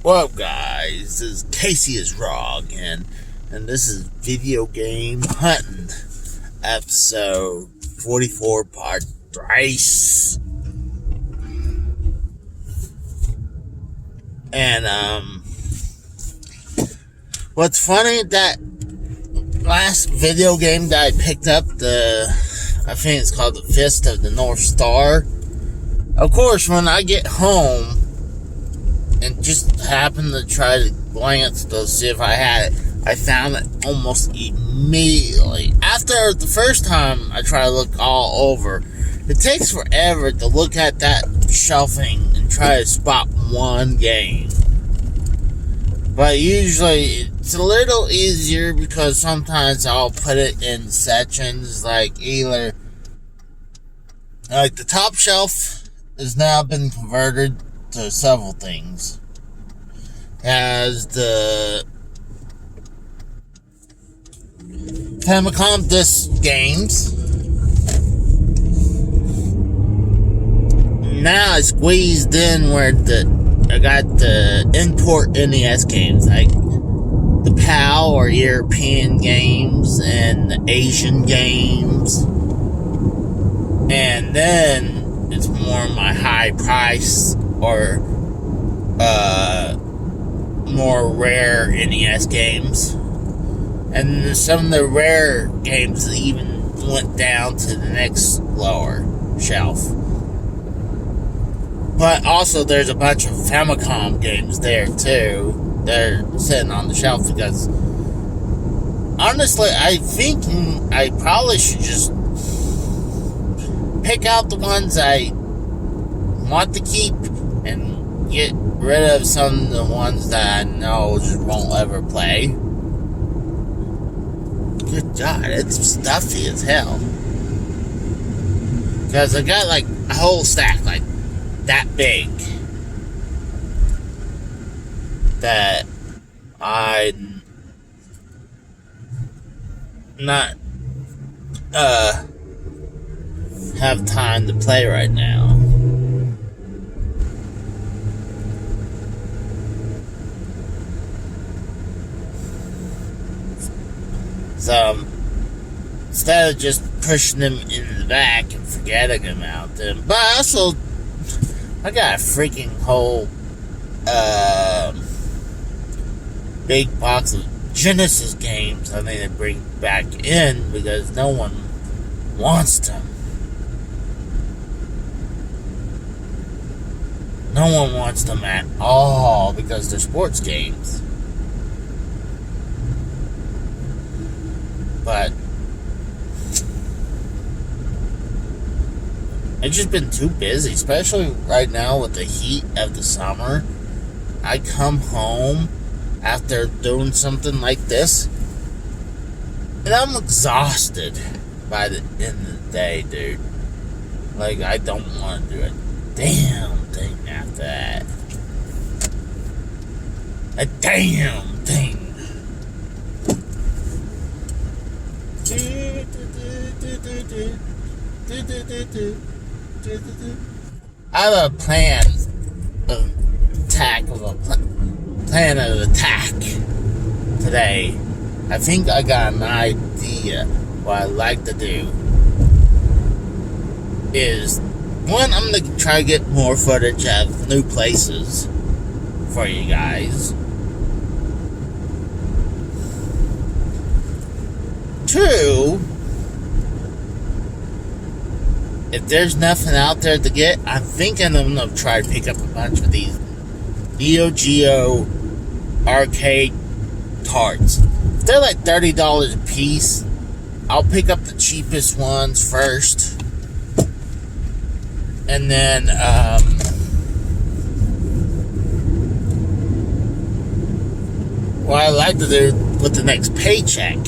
Well, guys, this is Casey is Raw again, and this is Video Game Hunting, episode 44, part 3. And, what's funny, that last video game that I picked up, I think it's called The Fist of the North Star. Of course, when I get home, and just happened to try to glance to see if I had it, I found it almost immediately. After the first time I try to look all over, it takes forever to look at that shelving and try to spot one game. But usually it's a little easier because sometimes I'll put it in sections, like either the top shelf has now been converted to several things. As the Famicom disc games. Now I squeezed in where I got the import NES games, like the PAL or European games and the Asian games. And then it's more my high price or more rare NES games. And some of the rare games even went down to the next lower shelf. But also there's a bunch of Famicom games there too. They're sitting on the shelf because honestly I think I probably should just pick out the ones I want to keep and get rid of some of the ones that I know just won't ever play. Good God, it's stuffy as hell. Because I got like a whole stack like that big that I not have time to play right now. So, instead of just pushing them in the back and forgetting about them, but also, I got a freaking whole, big box of Genesis games I need to bring back in because no one wants them. No one wants them at all because they're sports games. But I've just been too busy, especially right now with the heat of the summer. I come home after doing something like this, and I'm exhausted by the end of the day, dude. Like, I don't want to do a damn thing after that. A damn thing. I have a plan of attack today. I think I got an idea. What I'd like to do is, one, I'm going to try to get more footage of new places for you guys. 2, if there's nothing out there to get, I'm thinking I'm going to try to pick up a bunch of these Neo Geo arcade cards. If they're like $30 a piece, I'll pick up the cheapest ones first. And then, what I like to do with the next paycheck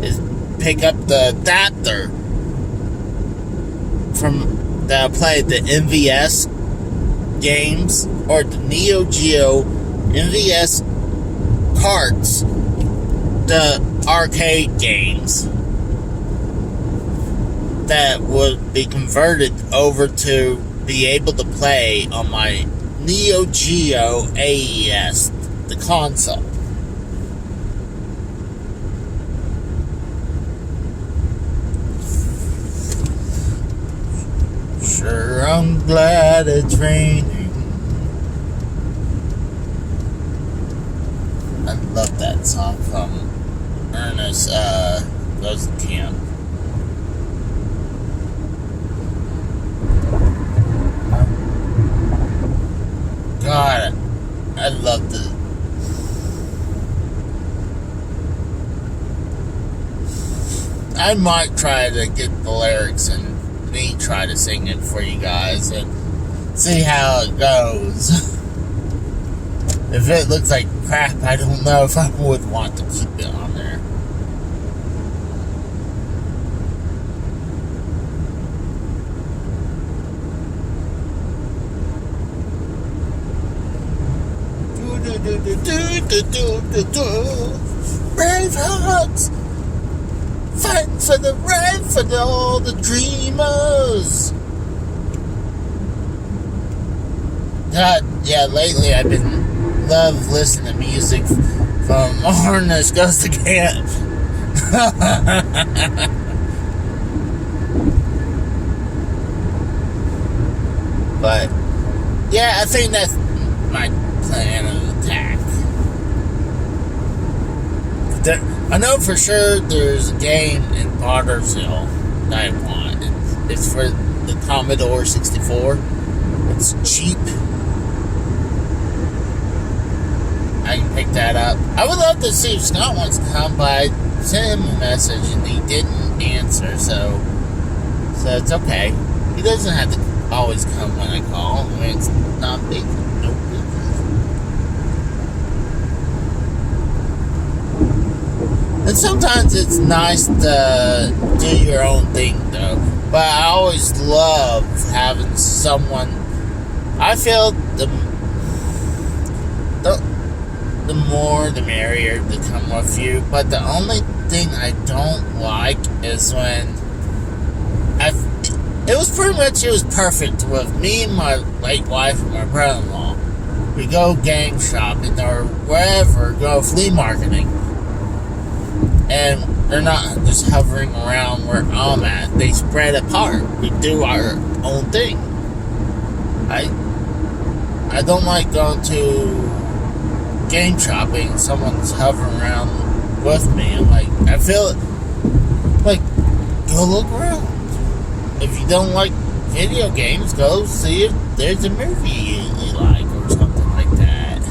is pick up the adapter from that I played the MVS games or the Neo Geo MVS carts, the arcade games that would be converted over to be able to play on my Neo Geo AES, the console. Sure, I'm glad it's raining. I love that song from Ernest Goes to Camp. God, I love the. I might try to get the lyrics and me try to sing it for you guys and see how it goes. If it looks like crap, I don't know if I would want to keep it on there. Brave hearts fighting for the right for all the dreamers. God, yeah, lately I've been love listening to music from Ernest Goes to Camp. But yeah, I think that's my plan of attack. I know for sure there's a game in Pottersville that I want. It's for the Commodore 64. It's cheap. I can pick that up. I would love to see if Scott wants to come by. Send him a message and he didn't answer, so it's okay. He doesn't have to always come when I call. I mean, it's not big. No business. And sometimes it's nice to do your own thing, though. But I always love having someone. I feel the more the merrier to come with you. But the only thing I don't like is when it was perfect with me and my late wife and my brother-in-law. We go game shopping or wherever, go flea marketing. And they're not just hovering around where I'm at. They spread apart. We do our own thing. I don't like going to game shopping. Someone's hovering around with me. I feel like, go look around. If you don't like video games, go see if there's a movie you like or something like that.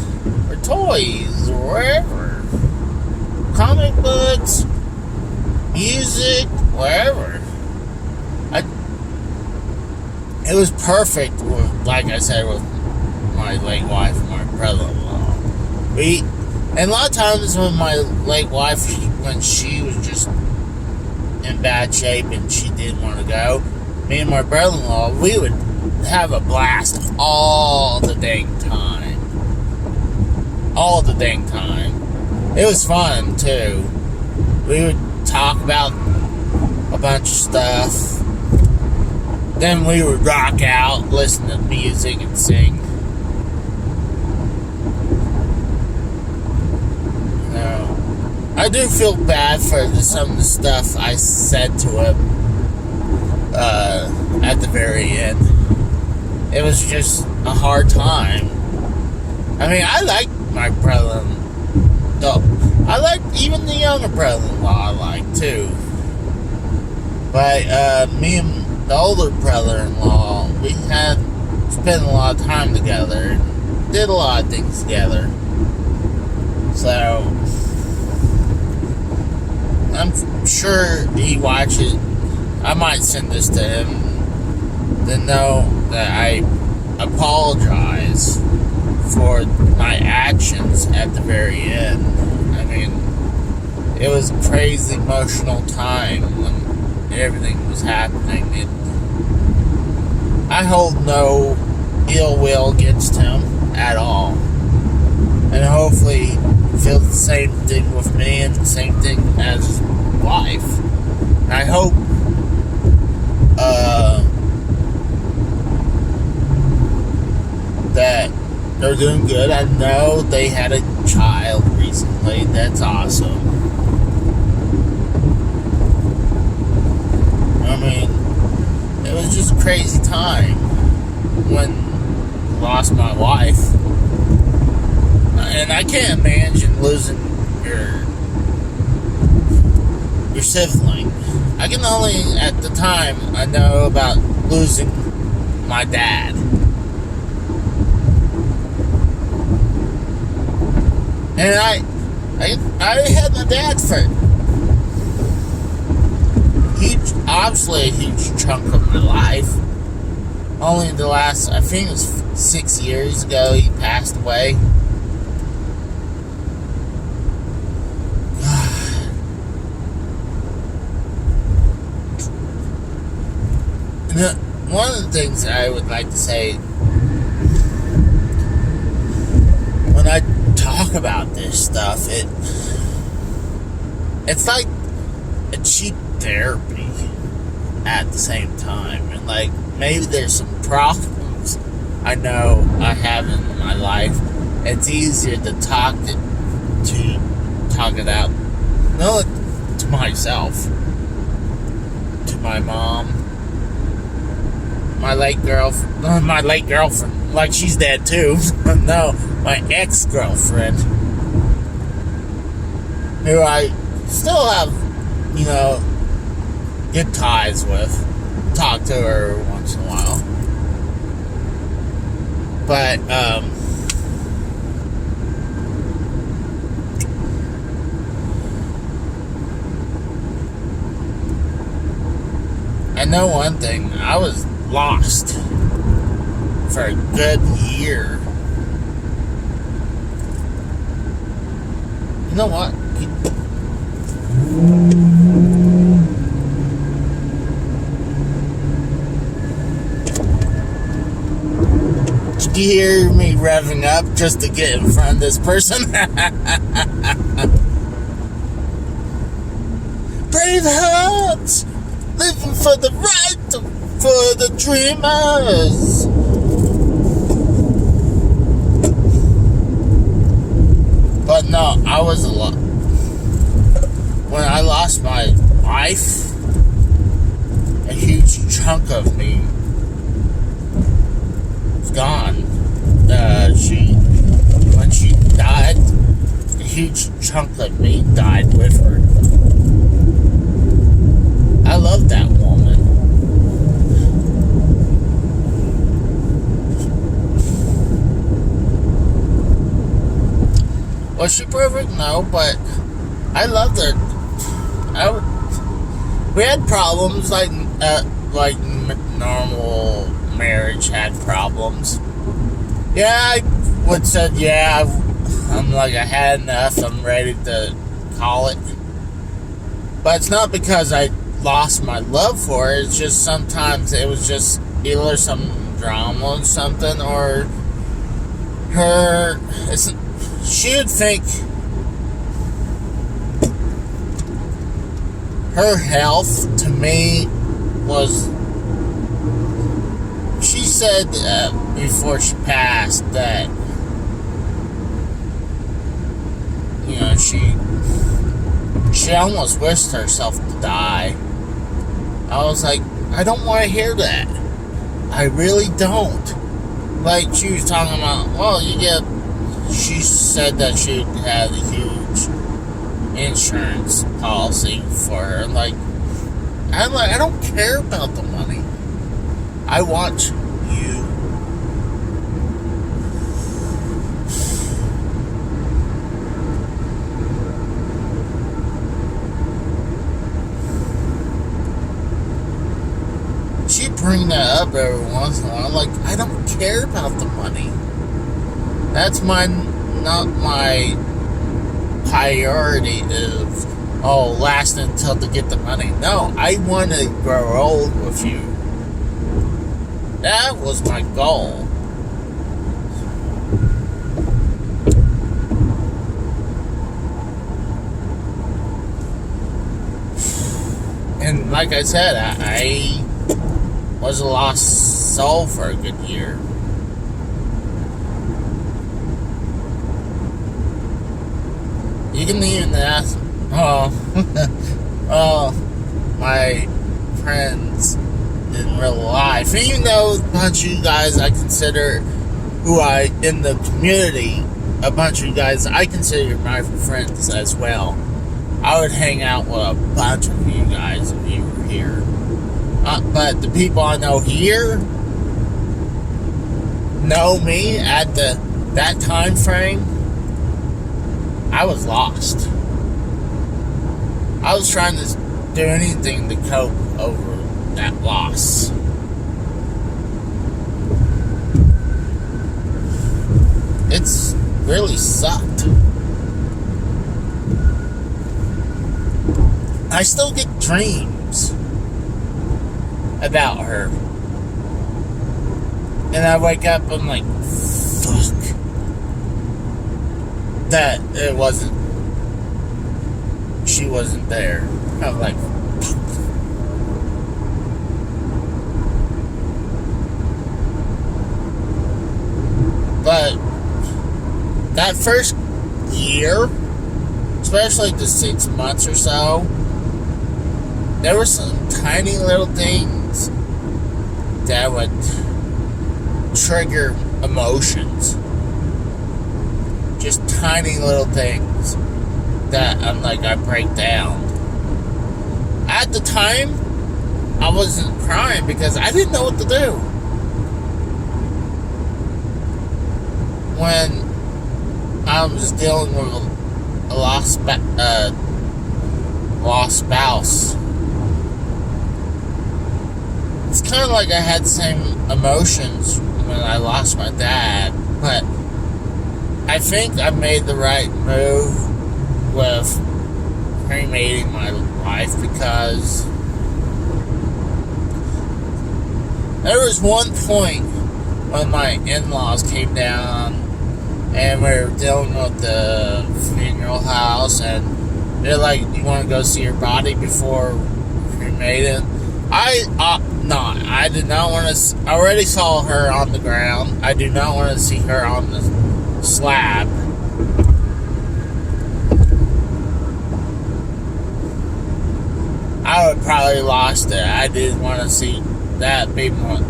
Or toys or wherever. Comic books, music, wherever. It was perfect with, like I said, with my late wife and my brother-in-law. And a lot of times when my late wife, when she was just in bad shape and she didn't want to go, me and my brother-in-law, we would have a blast all the dang time. All the dang time. It was fun, too. We would talk about a bunch of stuff. Then we would rock out, listen to music, and sing. I do feel bad for some of the stuff I said to him at the very end. It was just a hard time. I mean, I like my brother-in-law. I like even the younger brother-in-law I like too. But me and the older brother-in-law, we had spent a lot of time together and did a lot of things together. So I'm sure he watches. I might send this to him to know that I apologize for my actions at the very end. I mean, it was a crazy emotional time when everything was happening. I hold no ill will against him at all. And hopefully he feels the same thing with me and the same thing as his wife. And I hope that they're doing good. I know they had a child recently. That's awesome. I mean, it was just a crazy time when I lost my wife. And I can't imagine losing your sibling. I can only, at the time, I know about losing my dad. And I had my dad for obviously a huge chunk of my life. Only the last, I think it was 6 years ago, he passed away. One of the things I would like to say when I talk about this stuff, it's like a cheap therapy at the same time. And like, maybe there's some problems I know I have in my life. It's easier to talk it out. Not to myself, to my mom, my late girlfriend, like she's dead too. No, my ex-girlfriend, who I still have, good ties with. Talk to her once in a while. But, I know one thing, I was lost for a good year. You know what? Did you hear me revving up just to get in front of this person? Brave hearts! Living for the right, for the dreamers. But no, I was when I lost my wife, a huge chunk of me was gone. When she died, a huge chunk of me died with her. I love that woman. Was she perfect? No, but I loved her. We had problems like normal marriage had problems. Yeah, I would said I'm like, I had enough. I'm ready to call it. But it's not because I lost my love for her. It's just sometimes it was just either some drama or something, or she would think her health to me was, she said before she passed that she almost wished herself to die. I was like, I don't want to hear that. I really don't. Like, she was talking about, she said that she had a huge insurance policy for her. I'm like, I don't care about the money. I want you. She bring that up every once in a while. Like, I don't care about the money. That's not my priority of, last until to get the money. No, I want to grow old with you. That was my goal. And like I said, I was a lost soul for a good year. You can even ask, oh, my friends in real life. Even though a bunch of you guys I consider in the community, a bunch of you guys I consider my friends as well. I would hang out with a bunch of you guys if you were here. But the people I know here know me at that time frame. I was lost. I was trying to do anything to cope over that loss. It's really sucked. I still get dreams about her. And I wake up, I'm like, fuck. That it wasn't, she wasn't there. I'm like, fuck. But that first year, especially the 6 months or so, there were some tiny little things that would trigger emotions. Just tiny little things that I'm like, I break down. At the time, I wasn't crying because I didn't know what to do. When I was dealing with a lost spouse, it's kind of like I had the same emotions when I lost my dad, but I think I made the right move with cremating my wife, because there was one point when my in-laws came down and we were dealing with the funeral house, and they're like, you want to go see your body before cremating? I did not want to. I already saw her on the ground. I do not want to see her on the slab. I would probably lost it. I didn't want to see that big one.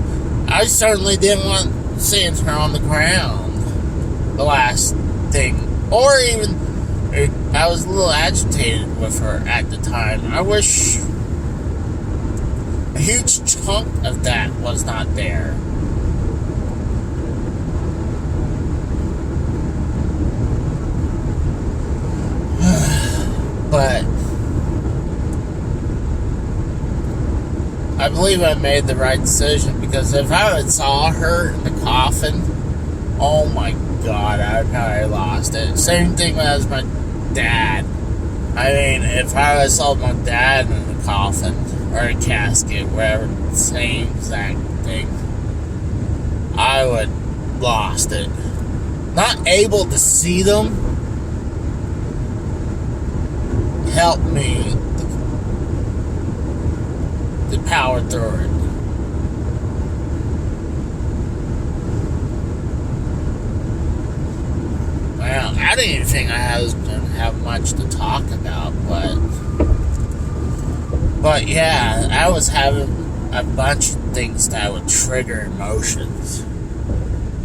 I certainly didn't want seeing her on the ground. The last thing, or even I was a little agitated with her at the time. I wish a huge chunk of that was not there. But I believe I made the right decision, because if I had saw her in the coffin, oh my God, I would probably lost it. Same thing as my dad. I mean, if I saw my dad in the coffin or a casket, whatever, same exact thing, I would lost it. Not able to see them helped me to power through it. Well, I didn't even think I was going to have much to talk about, but yeah, I was having a bunch of things that would trigger emotions.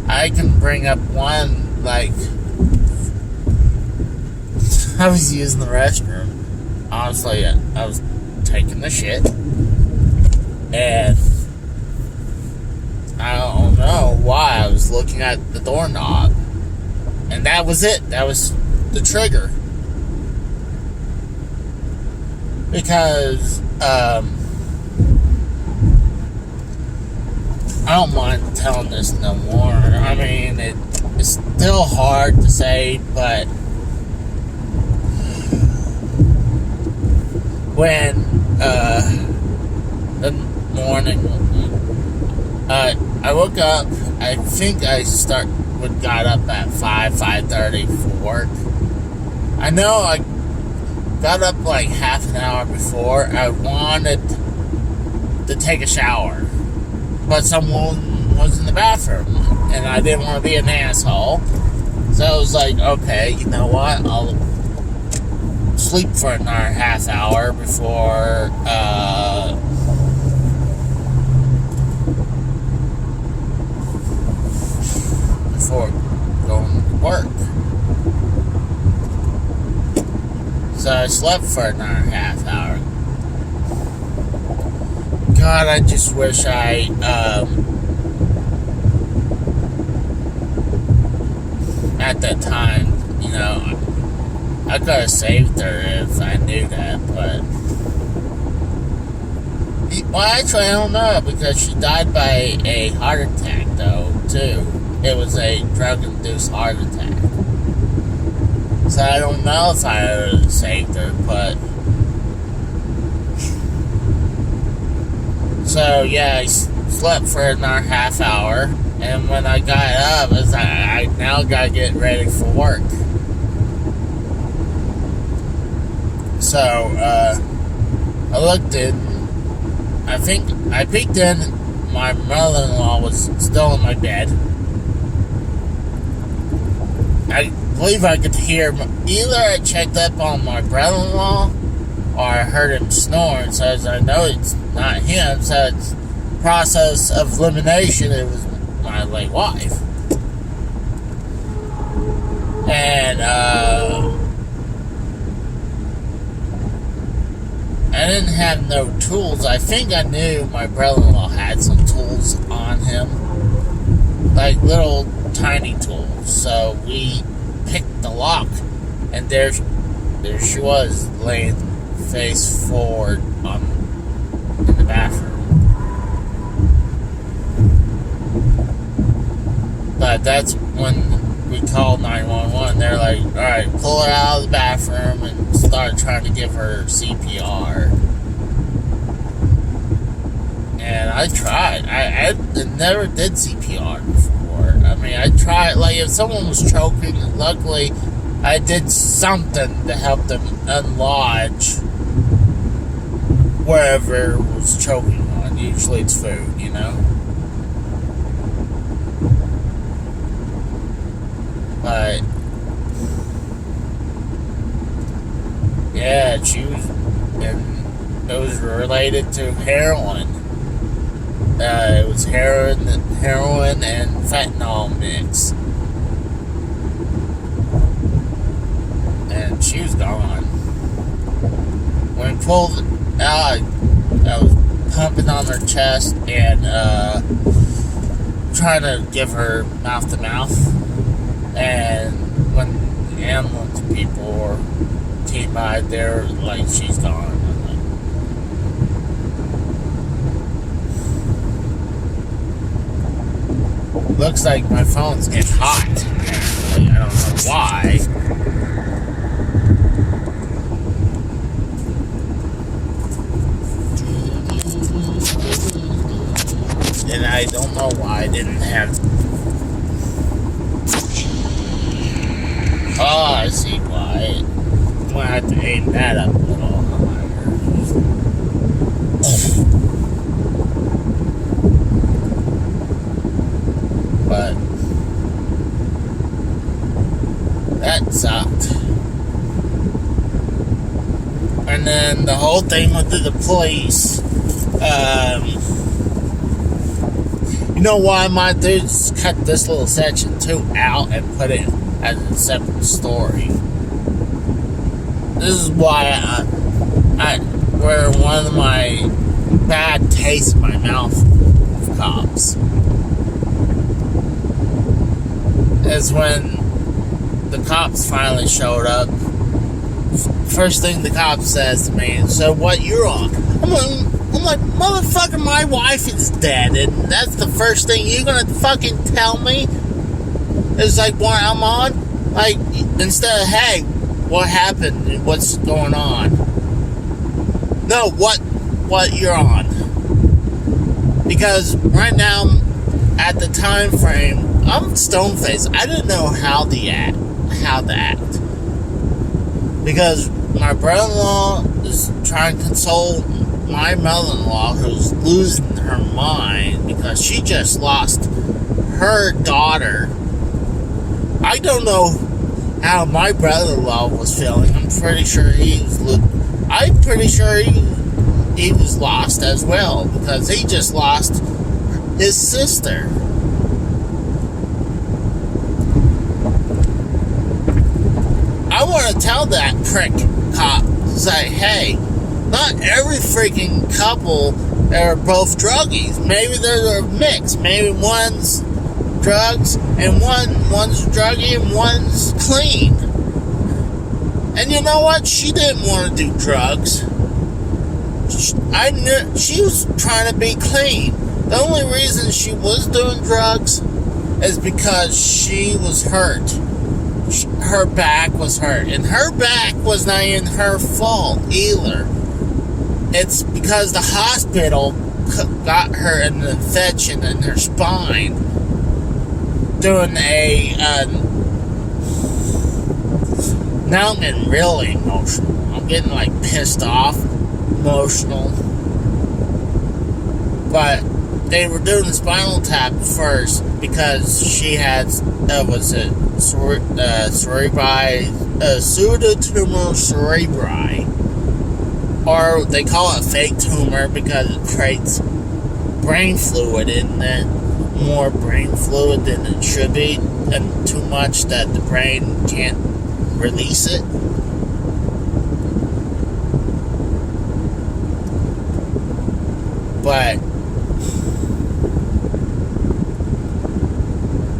I can bring up one, like, I was using the restroom. Honestly, I was taking the shit, and I don't know why I was looking at the doorknob. And that was it. That was the trigger. Because, I don't mind telling this no more. I mean, it's still hard to say, but when, the morning, I woke up, I think I got up at 5:30 for work. I know I got up like half an hour before. I wanted to take a shower, but someone was in the bathroom, and I didn't want to be an asshole. So I was like, okay, you know what? sleep for another half hour before going to work. So I slept for another half hour. God, I just wish I at that time, you know, I could have saved her if I knew that, but well, actually I don't know, because she died by a heart attack though too. It was a drug-induced heart attack. So I don't know if I would have saved her, but so yeah, I slept for another half hour, and when I got up, I now gotta get ready for work. So I looked in. I think I peeked in. My mother-in-law was still in my bed. I believe I could hear. Either I checked up on my brother-in-law, or I heard him snoring. So as I know it's not him, so it's process of elimination. It was my late wife, and I didn't have no tools. I think I knew my brother-in-law had some tools on him, like little tiny tools. So we picked the lock, and there she was, laying face forward in the bathroom. But that's when we called 911. They're like, all right, pull her out of the bathroom and start trying to give her CPR. And I tried. I never did CPR before. I mean, I tried, like, if someone was choking, luckily I did something to help them unlodge wherever it was choking on. Usually it's food, you know? But yeah, and it was related to heroin. It was heroin and fentanyl mix, and she was gone. When I pulled out, I was pumping on her chest and trying to give her mouth to mouth. And when the ambulance people came by, they were like, she's gone. Looks like my phone's getting hot. Actually, I don't know why. And I don't know why I didn't have. Oh, I see why. I'm gonna have to aim that up a little higher. But that sucked. And then the whole thing with the police. You know what I might do? Just cut this little section 2 out and put it as a separate story. This is why where one of my bad tastes in my mouth of cops is when the cops finally showed up. First thing the cop says to me, so what you're on? I'm like, motherfucker, my wife is dead, and that's the first thing you're gonna fucking tell me? It's like what I'm on? Like, instead of, hey, what happened and what's going on? No, what you're on. Because right now, at the time frame, I'm stone-faced. I didn't know how to act. Because my brother-in-law is trying to console my mother-in-law, who's losing her mind because she just lost her daughter. I don't know how my brother-in-law was feeling. I'm pretty sure he was lost as well, because he just lost his sister. I want to tell that prick cop, say, hey, not every freaking couple are both druggies. Maybe they're a mix. Maybe one's drugs and one's druggy and one's clean. And you know what? She didn't want to do drugs. I knew she was trying to be clean. The only reason she was doing drugs is because she was hurt. Her back was hurt. And her back was not even her fault either. It's because the hospital got her an infection in her spine doing now I'm getting really emotional. I'm getting like pissed off, emotional. But they were doing the spinal tap first because she had pseudotumor cerebri, or they call it fake tumor because it creates brain fluid in it, more brain fluid than it should be, and too much that the brain can't release it. But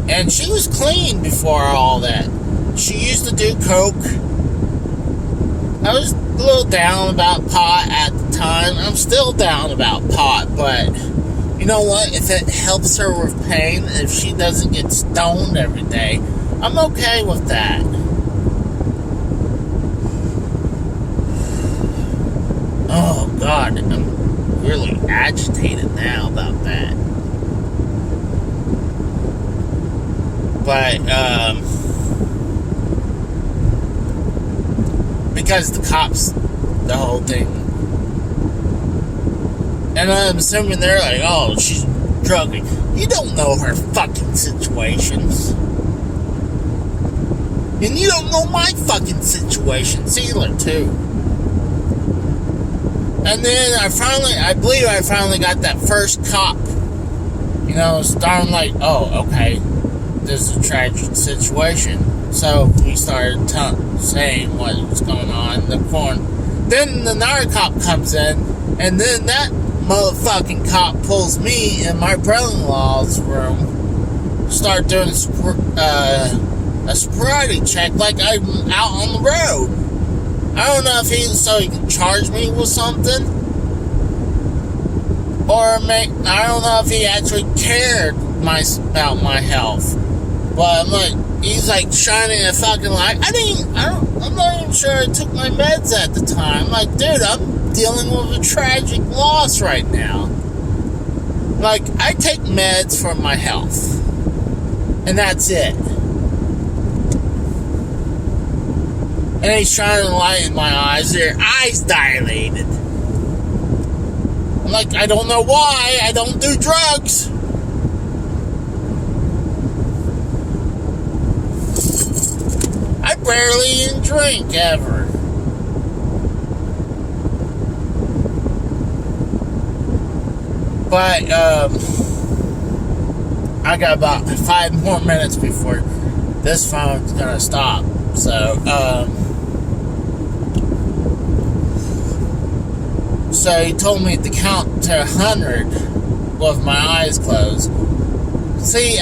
and she was clean before all that. She used to do coke. I was a little down about pot at the time. I'm still down about pot, but you know what? If it helps her with pain, if she doesn't get stoned every day, I'm okay with that. Oh God, I'm really agitated now about that. But, because the cops, the whole thing. And I'm assuming they're like, oh, she's drugging. You don't know her fucking situations. And you don't know my fucking situations either, too. And then I believe I finally got that first cop. You know, starting like, oh, okay, this is a tragic situation. So we started saying what was going on in the corner. Then another cop comes in, and then that motherfucking cop pulls me in my brother-in-law's room, start doing a sobriety check like I'm out on the road. I don't know if so he can charge me with something, or I don't know if he actually cared about my health. But I'm like, he's like shining a fucking light. I'm not even sure I took my meds at the time. I'm like, dude, I'm dealing with a tragic loss right now. Like, I take meds for my health, and that's it. And he's shining a light in my eyes. Their eyes dilated. I'm like, I don't know why. I don't do drugs. I barely even drink ever. But, I got about 5 more minutes before this phone's gonna stop. So he told me to count to 100 with my eyes closed. See,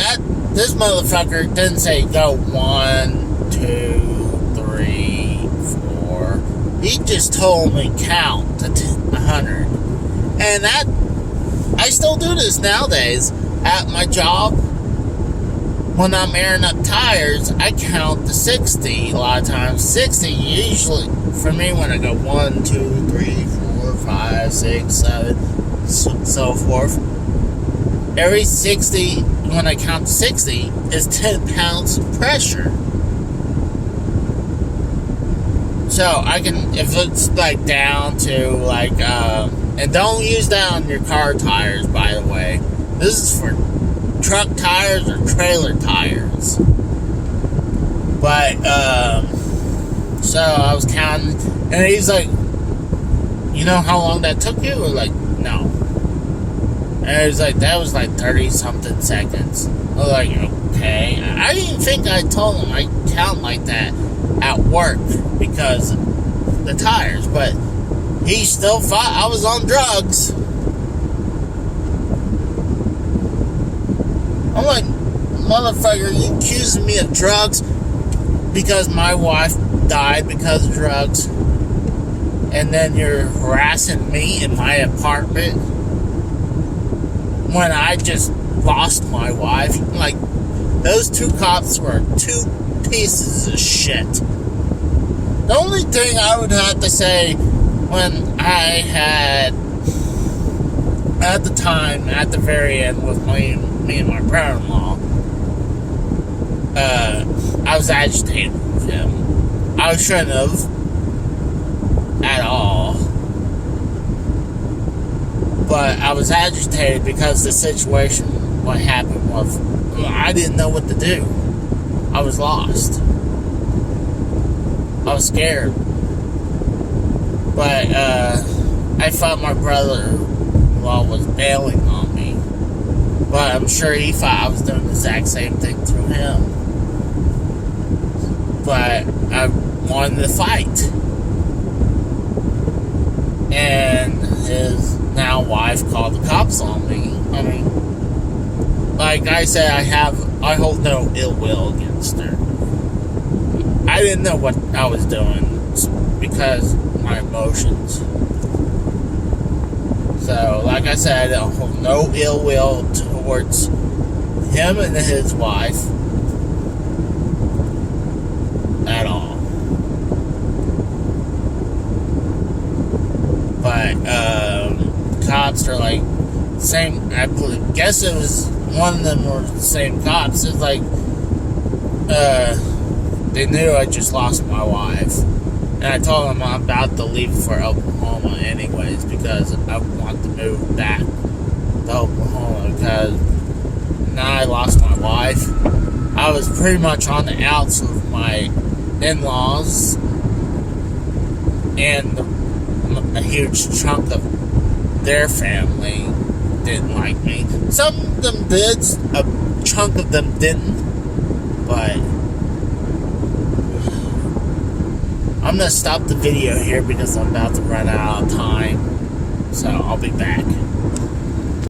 this motherfucker didn't say go 1, 2, 3, 4. He just told me count to 100. And I still do this nowadays at my job. When I'm airing up tires, I count to 60 a lot of times. 60 usually for me when I go 1, 2, 3, 4, 5, 6, 7, so forth. Every 60, when I count to 60, is 10 pounds of pressure. So I can, if it's like down to like, and don't use that on your car tires, by the way. This is for truck tires or trailer tires. But, so I was counting, and he's like, you know how long that took you? We're like, no. And he's like, that was like 30-something seconds. We're like, okay. I didn't think I told him I count like that at work because the tires, but he still thought I was on drugs. I'm like, motherfucker, you accusing me of drugs because my wife died because of drugs, and then you're harassing me in my apartment when I just lost my wife. Like, those two cops were two pieces of shit. The only thing I would have to say, when I had, at the time, at the very end with me and my brother-in-law, I was agitated with him. I shouldn't have at all, but I was agitated because the situation, what happened was, I didn't know what to do. I was lost. I was scared. But I thought my brother-in-law was bailing on me, but I'm sure he thought I was doing the exact same thing through him. But I wanted to fight. And his now wife called the cops on me. I mean, like I said, I hold no ill will against her. I didn't know what I was doing because of my emotions. So, like I said, I don't hold no ill will towards him and his wife at all. But cops are like same. I guess it was one of them were the same cops. It's like they knew I just lost my wife, and I told them I'm about to leave for Oklahoma anyways because I want to move back to Oklahoma because now I lost my wife. I was pretty much on the outs with my in-laws, and a huge chunk of their family didn't like me. Some of them did, a chunk of them didn't, but I'm going to stop the video here because I'm about to run out of time, so I'll be back.